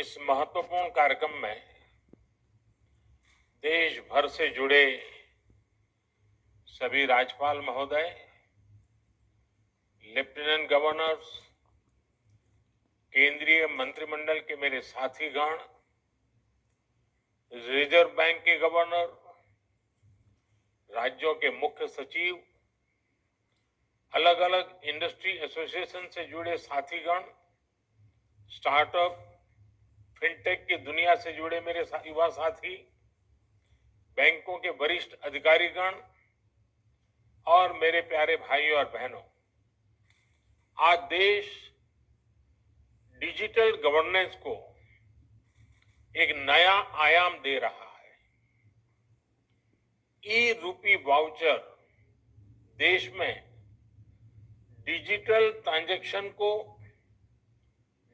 इस महत्वपूर्ण कार्यक्रम में देश भर से जुड़े सभी राज्यपाल महोदय, लेफ्टिनेंट गवर्नर्स, केंद्रीय मंत्रिमंडल के मेरे साथीगण, रिजर्व बैंक के गवर्नर, राज्यों के मुख्य सचिव, अलग अलग इंडस्ट्री एसोसिएशन से जुड़े साथीगण, स्टार्टअप, फिनटेक की दुनिया से जुड़े मेरे युवा साथी, बैंकों के वरिष्ठ अधिकारीगण और मेरे प्यारे भाइयों और बहनों, आज देश डिजिटल गवर्नेंस को एक नया आयाम दे रहा है। ई रूपी वाउचर देश में डिजिटल ट्रांजैक्शन को,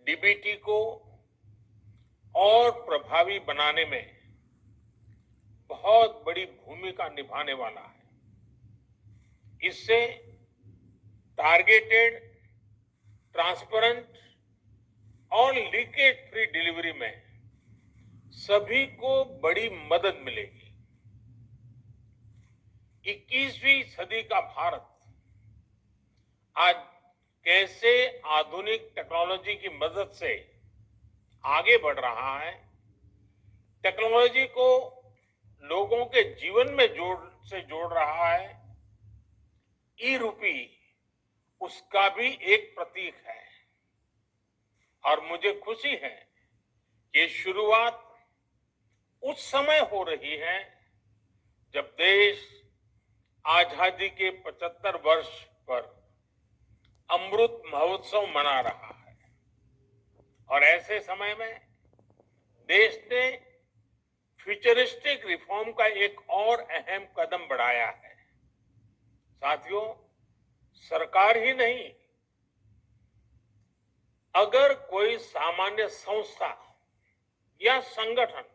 डीबीटी को और प्रभावी बनाने में बहुत बड़ी भूमिका निभाने वाला है। इससे टारगेटेड, ट्रांसपेरेंट और लीकेज फ्री डिलीवरी में सभी को बड़ी मदद मिलेगी। 21वीं सदी का भारत आज कैसे आधुनिक टेक्नोलॉजी की मदद से आगे बढ़ रहा है, टेक्नोलॉजी को लोगों के जीवन में जोड़ रहा है, ई रूपी उसका भी एक प्रतीक है। और मुझे खुशी है कि शुरुआत उस समय हो रही है जब देश आजादी के 75 वर्ष पर अमृत महोत्सव मना रहा है। और ऐसे समय में देश ने फ्यूचरिस्टिक रिफॉर्म का एक और अहम कदम बढ़ाया है। साथियों, सरकार ही नहीं, अगर कोई सामान्य संस्था या संगठन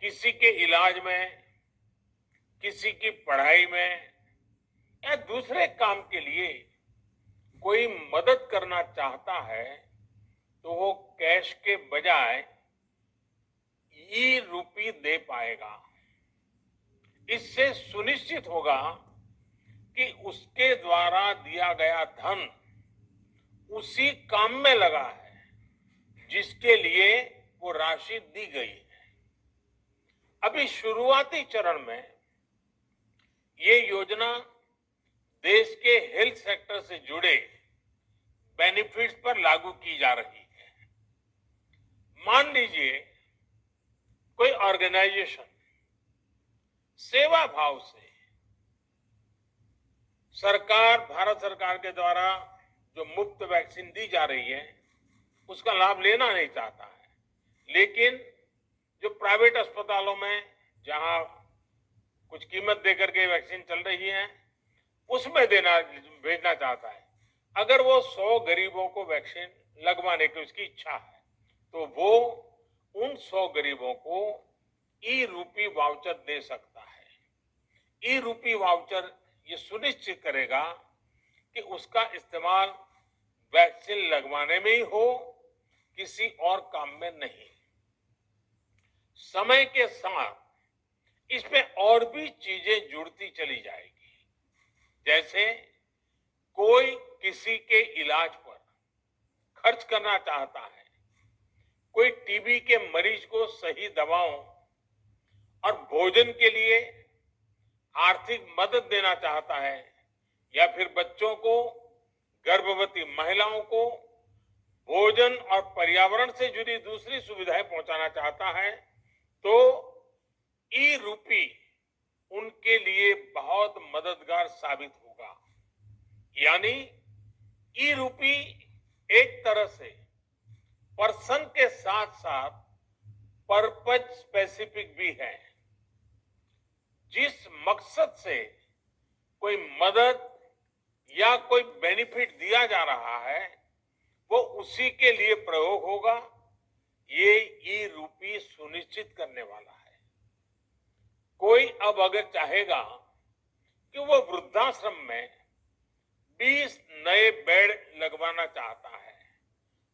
किसी के इलाज में, किसी की पढ़ाई में या दूसरे काम के लिए कोई मदद करना चाहता है तो वो कैश के बजाय ई रूपी दे पाएगा। इससे सुनिश्चित होगा कि उसके द्वारा दिया गया धन उसी काम में लगा है जिसके लिए वो राशि दी गई है। अभी शुरुआती चरण में ये योजना देश के हेल्थ सेक्टर से जुड़े बेनिफिट्स पर लागू की जा रही है। मान लीजिए कोई ऑर्गेनाइजेशन सेवा भाव से भारत सरकार के द्वारा जो मुफ्त वैक्सीन दी जा रही है उसका लाभ लेना नहीं चाहता है, लेकिन जो प्राइवेट अस्पतालों में जहां कुछ कीमत देकर के वैक्सीन चल रही है उसमें भेजना चाहता है, अगर वो 100 गरीबों को वैक्सीन लगवाने की उसकी इच्छा है तो वो उन 100 गरीबों को ई रूपी वाउचर दे सकता है। ई रूपी वाउचर ये सुनिश्चित करेगा कि उसका इस्तेमाल वैक्सीन लगवाने में ही हो, किसी और काम में नहीं। समय के साथ इसमें और भी चीजें जुड़ती चली जाएगी, जैसे कोई किसी के इलाज पर खर्च करना चाहता है, कोई टीबी के मरीज को सही दवाओं और भोजन के लिए आर्थिक मदद देना चाहता है, या फिर बच्चों को, गर्भवती महिलाओं को भोजन और पर्यावरण से जुड़ी दूसरी सुविधाएं पहुंचाना चाहता है, तो ई रूपी उनके लिए बहुत मददगार साबित होगा। यानी ई रूपी एक तरह से पर्सन के साथ साथ पर्पज स्पेसिफिक भी है। जिस मकसद से कोई मदद या कोई बेनिफिट दिया जा रहा है वो उसी के लिए प्रयोग होगा, ये ई रूपी सुनिश्चित करने वाला है। कोई अब अगर चाहेगा कि वो वृद्धाश्रम में 20 नए बेड लगवाना चाहता है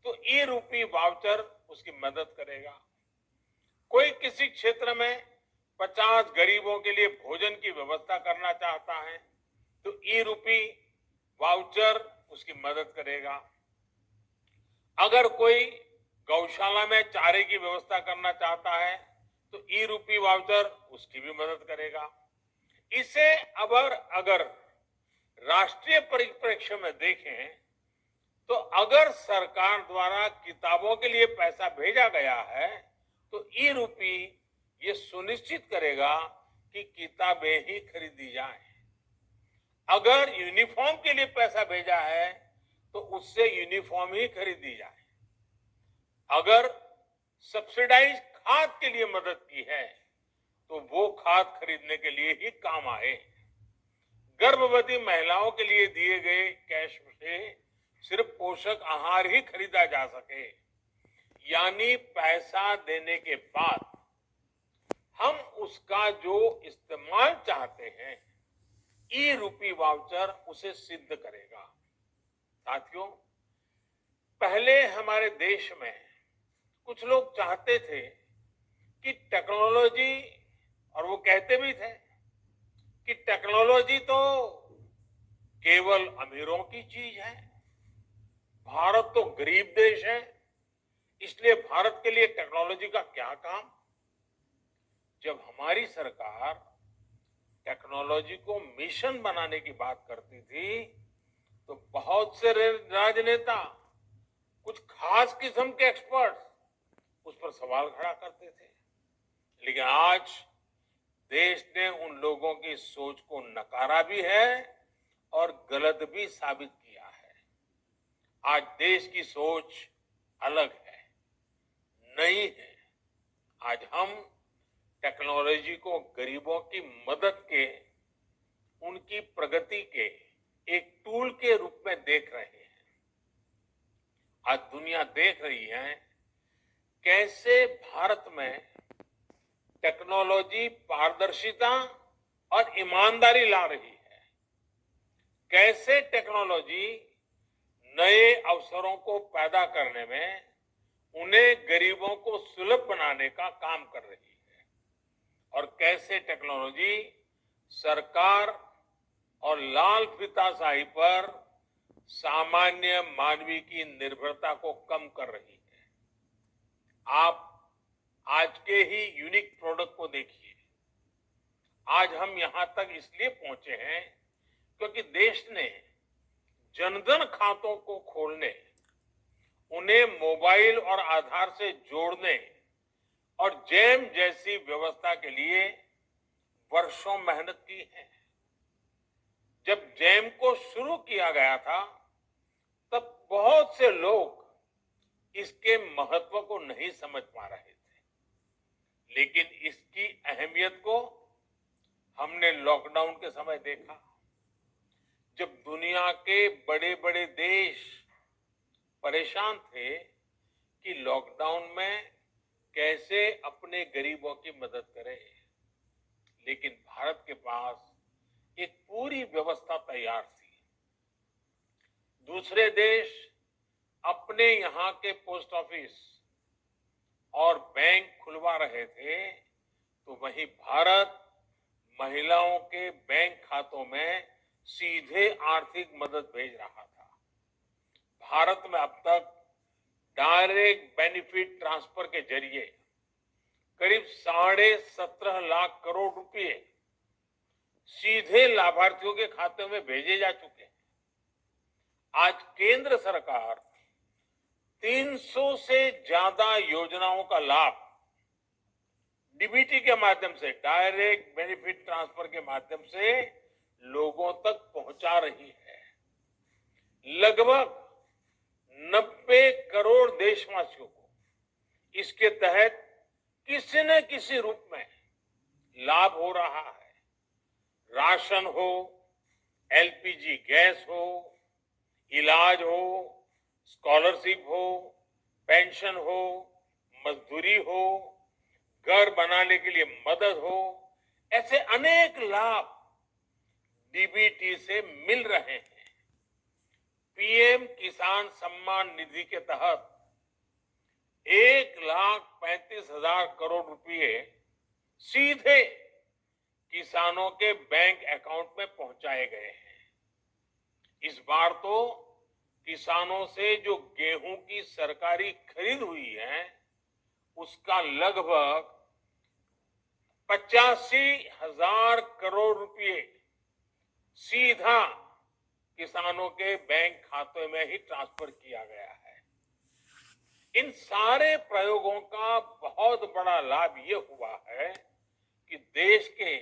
तो ई रूपी वाउचर उसकी मदद करेगा। कोई किसी क्षेत्र में 50 गरीबों के लिए भोजन की व्यवस्था करना चाहता है तो ई रूपी वाउचर उसकी मदद करेगा। अगर कोई गौशाला में चारे की व्यवस्था करना चाहता है तो ई रूपी वाउचर उसकी भी मदद करेगा। इसे अगर राष्ट्रीय परिप्रेक्ष्य में देखें तो अगर सरकार द्वारा किताबों के लिए पैसा भेजा गया है तो ई रूपी ये सुनिश्चित करेगा कि किताबें ही खरीदी जाएं। अगर यूनिफॉर्म के लिए पैसा भेजा है तो उससे यूनिफॉर्म ही खरीदी जाए। अगर सब्सिडाइज खाद के लिए मदद की है तो वो खाद खरीदने के लिए ही काम आए। गर्भवती महिलाओं के लिए दिए गए कैश से सिर्फ पोषक आहार ही खरीदा जा सके, यानी पैसा देने के बाद हम उसका जो इस्तेमाल चाहते हैं ई रूपी वाउचर उसे सिद्ध करेगा। साथियों, पहले हमारे देश में कुछ लोग चाहते थे कि टेक्नोलॉजी, और वो कहते भी थे कि टेक्नोलॉजी तो केवल अमीरों की चीज है, भारत तो गरीब देश है, इसलिए भारत के लिए टेक्नोलॉजी का क्या काम। जब हमारी सरकार टेक्नोलॉजी को मिशन बनाने की बात करती थी तो बहुत से राजनेता, कुछ खास किस्म के एक्सपर्ट्स उस पर सवाल खड़ा करते थे। लेकिन आज देश ने उन लोगों की सोच को नकारा भी है और गलत भी साबित किया है। आज देश की सोच अलग है, नई है। आज हम टेक्नोलॉजी को गरीबों की मदद के, उनकी प्रगति के एक टूल के रूप में देख रहे हैं। आज दुनिया देख रही है कैसे भारत में टेक्नोलॉजी पारदर्शिता और ईमानदारी ला रही है, कैसे टेक्नोलॉजी नए अवसरों को पैदा करने में, उन्हें गरीबों को सुलभ बनाने का काम कर रही है, और कैसे टेक्नोलॉजी सरकार और लाल फीताशाही पर सामान्य मानवी की निर्भरता को कम कर रही है। आप आज के ही यूनिक प्रोडक्ट को देखिए। आज हम यहां तक इसलिए पहुंचे हैं क्योंकि देश ने जनधन खातों को खोलने, उन्हें मोबाइल और आधार से जोड़ने और जैम जैसी व्यवस्था के लिए वर्षों मेहनत की है। जब जैम को शुरू किया गया था तब बहुत से लोग इसके महत्व को नहीं समझ पा रहे थे, लेकिन इसकी अहमियत को हमने लॉकडाउन के समय देखा। जब दुनिया के बड़े बड़े देश परेशान थे कि लॉकडाउन में कैसे अपने गरीबों की मदद करें, लेकिन भारत के पास एक पूरी व्यवस्था तैयार थी। दूसरे देश अपने यहाँ के पोस्ट ऑफिस और बैंक खुलवा रहे थे तो वहीं भारत महिलाओं के बैंक खातों में सीधे आर्थिक मदद भेज रहा था। भारत में अब तक डायरेक्ट बेनिफिट ट्रांसफर के जरिए करीब 17.5 लाख करोड़ रुपए सीधे लाभार्थियों के खाते में भेजे जा चुके हैं। आज केंद्र सरकार 300 से ज्यादा योजनाओं का लाभ डीबीटी के माध्यम से, डायरेक्ट बेनिफिट ट्रांसफर के माध्यम से लोगों तक पहुंचा रही है। लगभग 90 करोड़ देशवासियों को इसके तहत किसी न किसी रूप में लाभ हो रहा है। राशन हो, एलपीजी गैस हो, इलाज हो, स्कॉलरशिप हो, पेंशन हो, मजदूरी हो, घर बनाने के लिए मदद हो, ऐसे अनेक लाभ डीबीटी से मिल रहे हैं। पीएम किसान सम्मान निधि के तहत 1,35,000 करोड़ रुपए सीधे किसानों के बैंक अकाउंट में पहुंचाए गए हैं। इस बार तो किसानों से जो गेहूं की सरकारी खरीद हुई है, उसका लगभग 85,000 करोड़ रुपए सीधा किसानों के बैंक खाते में ही ट्रांसफर किया गया है। इन सारे प्रयोगों का बहुत बड़ा लाभ ये हुआ है कि देश के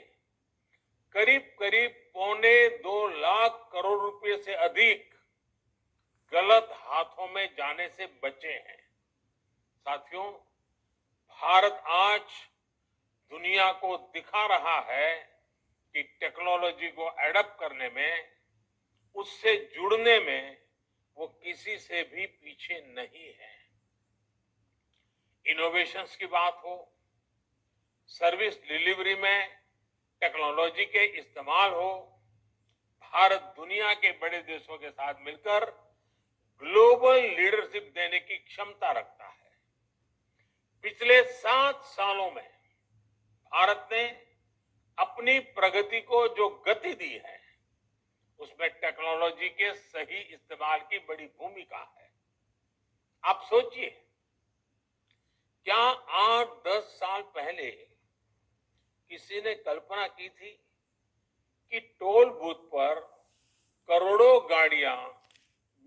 करीब करीब 2.25 करोड़ रुपए से अधिक गलत हाथों में जाने से बचे हैं। साथियों, भारत आज दुनिया को दिखा रहा है कि टेक्नोलॉजी को एडप्ट करने में, उससे जुड़ने में वो किसी से भी पीछे नहीं है। इनोवेशंस की बात हो, सर्विस डिलीवरी में टेक्नोलॉजी के इस्तेमाल हो, भारत दुनिया के बड़े देशों के साथ मिलकर ग्लोबल लीडरशिप देने की क्षमता रखता है। पिछले 7 सालों में भारत ने अपनी प्रगति को जो गति दी है, उसमें टेक्नोलॉजी के सही इस्तेमाल की बड़ी भूमिका है। आप सोचिए, क्या 8-10 साल पहले किसी ने कल्पना की थी कि टोल बूथ पर करोड़ों गाड़ियां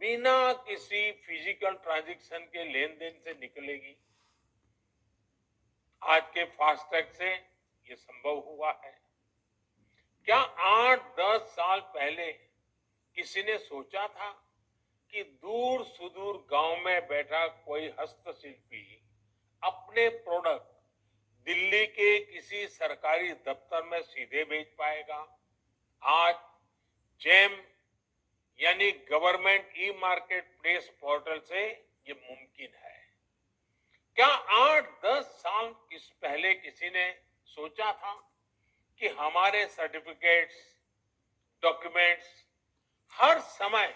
बिना किसी फिजिकल ट्रांजैक्शन के लेन देन से निकलेगी? आज के फास्टैग से ये संभव हुआ है। क्या 8-10 साल पहले किसी ने सोचा था कि दूर सुदूर गांव में बैठा कोई हस्तशिल्पी अपने प्रोडक्ट दिल्ली के किसी सरकारी दफ्तर में सीधे भेज पाएगा? आज जेम यानी government e market place portal से ये मुमकिन है। क्या 8-10 साल पहले किसी ने सोचा था कि हमारे सर्टिफिकेट्स, डॉक्यूमेंट्स हर समय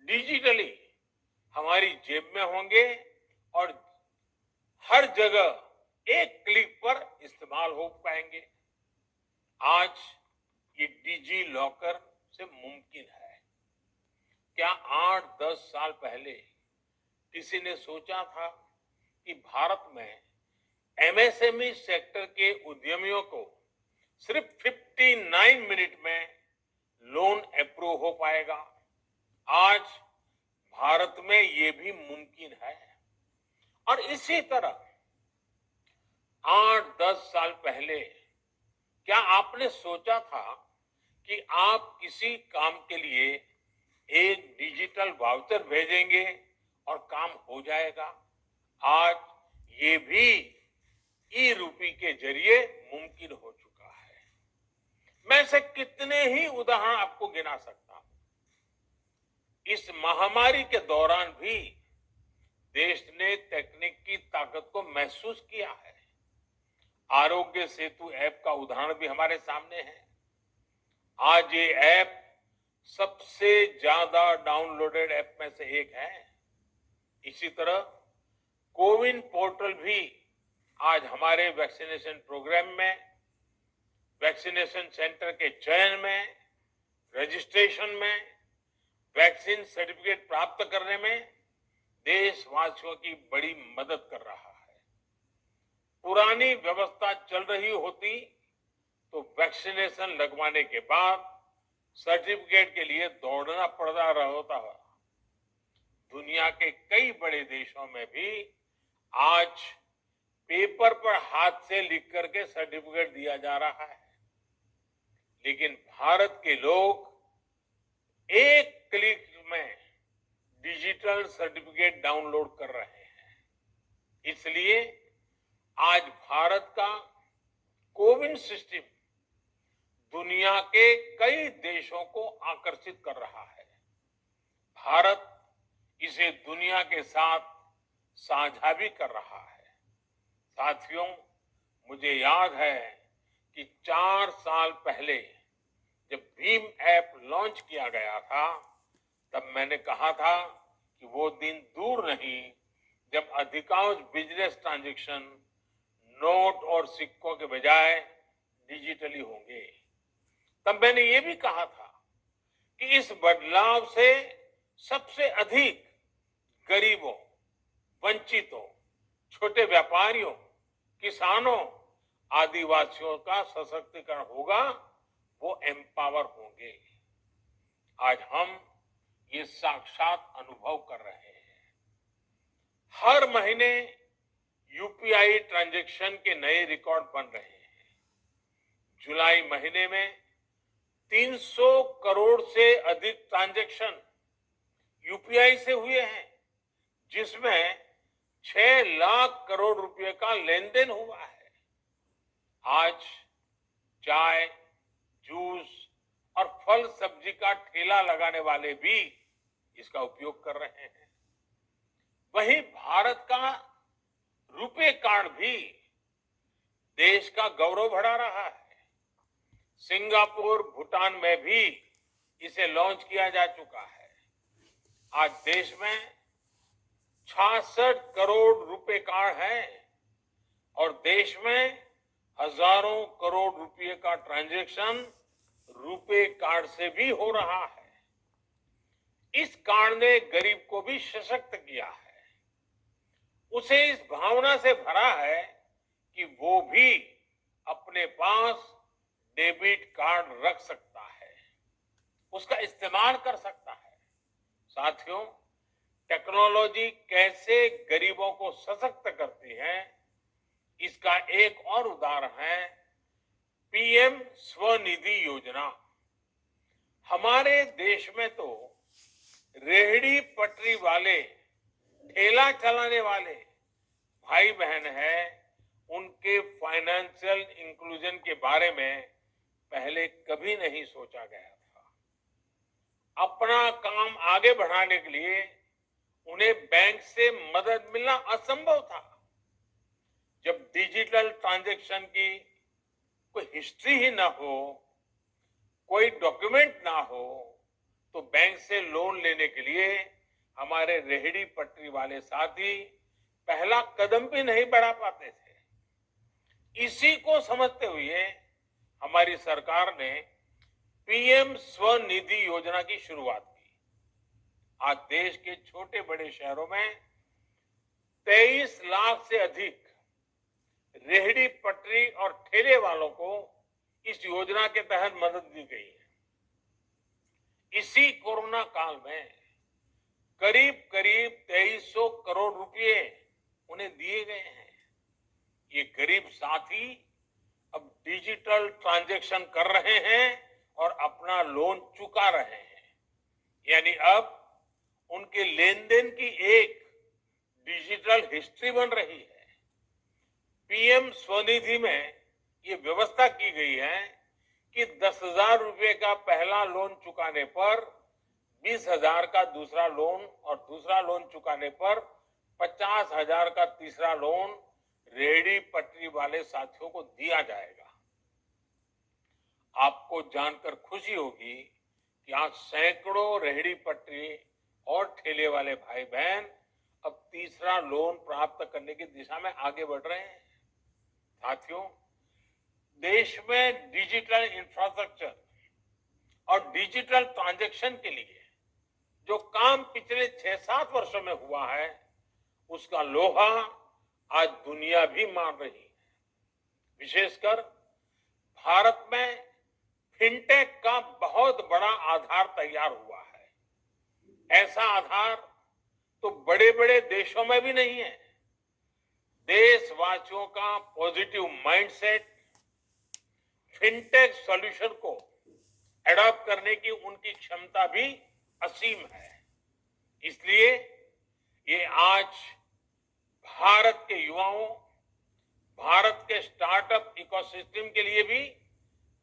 डिजिटली हमारी जेब में होंगे और हर जगह एक क्लिक पर इस्तेमाल हो पाएंगे? आज ये डिजी लॉकर से मुमकिन है। क्या 8-10 साल पहले किसी ने सोचा था कि भारत में एमएसएमई सेक्टर के उद्यमियों को सिर्फ 59 मिनट में लोन अप्रूव हो पाएगा? आज भारत में ये भी मुमकिन है। और इसी तरह 8-10 साल पहले क्या आपने सोचा था कि आप किसी काम के लिए एक डिजिटल वाउचर भेजेंगे और काम हो जाएगा? आज ये भी ई रूपी के जरिए मुमकिन हो चुका है। मैं से कितने ही उदाहरण आपको गिना सकता हूं। इस महामारी के दौरान भी देश ने तकनीक की ताकत को महसूस किया है। आरोग्य सेतु ऐप का उदाहरण भी हमारे सामने है। आज ये ऐप सबसे ज्यादा डाउनलोडेड ऐप में से एक है। इसी तरह कोविन पोर्टल भी आज हमारे वैक्सीनेशन प्रोग्राम में, वैक्सीनेशन सेंटर के चयन में, रजिस्ट्रेशन में, वैक्सीन सर्टिफिकेट प्राप्त करने में देशवासियों की बड़ी मदद कर रहा है। पुरानी व्यवस्था चल रही होती तो वैक्सीनेशन लगवाने के बाद सर्टिफिकेट के लिए दौड़ना पड़ रहा होता है। दुनिया के कई बड़े देशों में भी आज पेपर पर हाथ से लिख करके सर्टिफिकेट दिया जा रहा है, लेकिन भारत के लोग एक क्लिक में डिजिटल सर्टिफिकेट डाउनलोड कर रहे हैं। इसलिए आज भारत का कोविन सिस्टम दुनिया के कई देशों को आकर्षित कर रहा है। भारत इसे दुनिया के साथ साझा भी कर रहा है। साथियों, मुझे याद है कि 4 साल पहले जब भीम ऐप लॉन्च किया गया था, तब मैंने कहा था कि वो दिन दूर नहीं जब अधिकांश बिजनेस ट्रांजैक्शन नोट और सिक्कों के बजाय डिजिटली होंगे। तब मैंने ये भी कहा था कि इस बदलाव से सबसे अधिक गरीबों, वंचितों, छोटे व्यापारियों, किसानों, आदिवासियों का सशक्तिकरण होगा, वो एम्पावर होंगे। आज हम ये साक्षात अनुभव कर रहे हैं। हर महीने यूपीआई ट्रांजैक्शन के नए रिकॉर्ड बन रहे हैं। जुलाई महीने में 300 करोड़ से अधिक ट्रांजैक्शन यूपीआई से हुए हैं, जिसमें 6 लाख करोड़ रुपए का लेन देन हुआ है। आज चाय, जूस और फल सब्जी का ठेला लगाने वाले भी इसका उपयोग कर रहे हैं। वहीं भारत का रुपे कार्ड भी देश का गौरव बढ़ा रहा है। सिंगापुर, भूटान में भी इसे लॉन्च किया जा चुका है। आज देश में 66 करोड़ रुपए कार्ड हैं और देश में हजारों करोड़ रुपए का ट्रांजैक्शन रुपे कार्ड से भी हो रहा है। इस कार्ड ने गरीब को भी सशक्त किया है, उसे इस भावना से भरा है कि वो भी अपने पास डेबिट कार्ड रख सकता है, उसका इस्तेमाल कर सकता है। साथियों, टेक्नोलॉजी कैसे गरीबों को सशक्त करती है, इसका एक और उदाहरण है पीएम स्वनिधि योजना। हमारे देश में तो रेहड़ी पटरी वाले, ठेला चलाने वाले भाई बहन हैं, उनके फाइनेंशियल इंक्लूजन के बारे में पहले कभी नहीं सोचा गया था। अपना काम आगे बढ़ाने के लिए उन्हें बैंक से मदद मिलना असंभव था। जब डिजिटल ट्रांजैक्शन की कोई हिस्ट्री ही ना हो, कोई डॉक्यूमेंट ना हो, तो बैंक से लोन लेने के लिए हमारे रेहड़ी पटरी वाले साथी पहला कदम भी नहीं बढ़ा पाते थे। इसी को समझते हुए हमारी सरकार ने पीएम स्वनिधि योजना की शुरुआत की। आज देश के छोटे बड़े शहरों में 23 लाख से अधिक रेहड़ी पटरी और ठेले वालों को इस योजना के तहत मदद दी गई है। इसी कोरोना काल में करीब करीब 2300 करोड़ रुपए उन्हें दिए गए हैं। ये गरीब साथी अब डिजिटल ट्रांजैक्शन कर रहे हैं और अपना लोन चुका रहे हैं। यानी अब उनके लेन देन की एक डिजिटल हिस्ट्री बन रही है। पीएम स्वनिधि में ये व्यवस्था की गई है कि 10,000 रुपए का पहला लोन चुकाने पर 20,000 का दूसरा लोन और दूसरा लोन चुकाने पर 50,000 का तीसरा लोन रेहड़ी पटरी वाले साथियों को दिया जाएगा। आपको जानकर खुशी होगी कि आज सैकड़ों रेहड़ी पटरी और ठेले वाले भाई बहन अब तीसरा लोन प्राप्त करने की दिशा में आगे बढ़ रहे हैं। साथियों, देश में डिजिटल इंफ्रास्ट्रक्चर और डिजिटल ट्रांजैक्शन के लिए जो काम पिछले 6-7 वर्षों में हुआ है, उसका लोहा आज दुनिया भी मान रही है। विशेषकर भारत में फिनटेक का बहुत बड़ा आधार तैयार हुआ है। ऐसा आधार तो बड़े बड़े देशों में भी नहीं है। देशवासियों का पॉजिटिव माइंडसेट फिनटेक सॉल्यूशन को एडॉप्ट करने की उनकी क्षमता भी असीम है। इसलिए ये आज भारत के युवाओं, भारत के स्टार्टअप इकोसिस्टम के लिए भी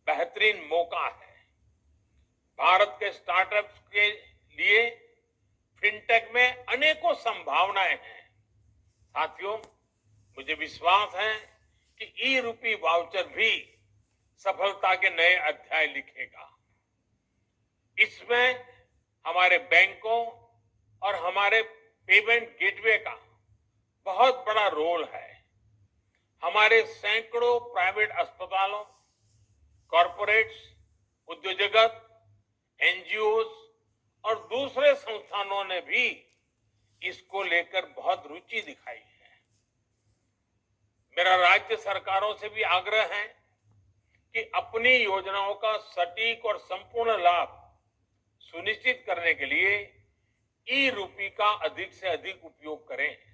बेहतरीन मौका है। भारत के स्टार्टअप्स के लिए फिनटेक में अनेकों संभावनाएं हैं। साथियों, मुझे विश्वास है कि ई रूपी वाउचर भी सफलता के नए अध्याय लिखेगा। इसमें हमारे बैंकों और हमारे पेमेंट गेटवे का बहुत बड़ा रोल है। हमारे सैकड़ों प्राइवेट अस्पतालों, कॉरपोरेट्स, उद्योग जगत, एनजीओ और दूसरे संस्थानों ने भी इसको लेकर बहुत रुचि दिखाई है। मेरा राज्य सरकारों से भी आग्रह है कि अपनी योजनाओं का सटीक और संपूर्ण लाभ सुनिश्चित करने के लिए ई रूपी का अधिक से अधिक उपयोग करें।